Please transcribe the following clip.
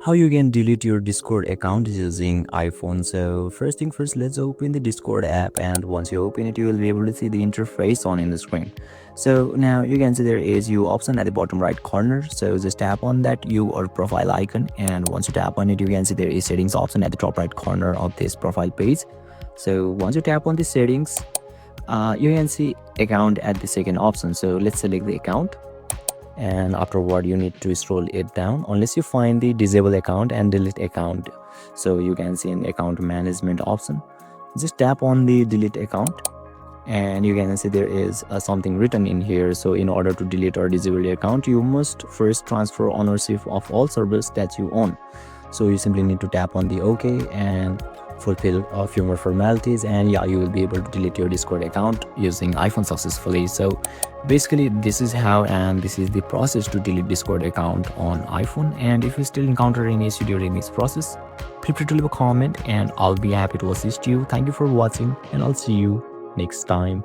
how you can delete your Discord account using iPhone. So first thing first, let's open the Discord app, and once you open it, you will be able to see the interface on in the screen. So now you can see there is U option at the bottom right corner. So just tap on that U or profile icon, and once you tap on it, you can see there is settings option at the top right corner of this profile page. So once you tap on the settings, you can see account at the second option. So let's select the account, and afterward you need to scroll it down unless you find the disable account and delete account. So you can see an account management option. Just tap on the delete account, and you can see there is something written in here. So in order to delete or disable your account, you must first transfer ownership of all servers that you own. So you simply need to tap on the OK and fulfill a few more formalities, and yeah, you will be able to delete your Discord account using iPhone successfully. So basically this is how, and this is the process to delete Discord account on iPhone. And if you still encounter any issue during this process, feel free to leave a comment and I'll be happy to assist you. Thank you for watching, and I'll see you next time.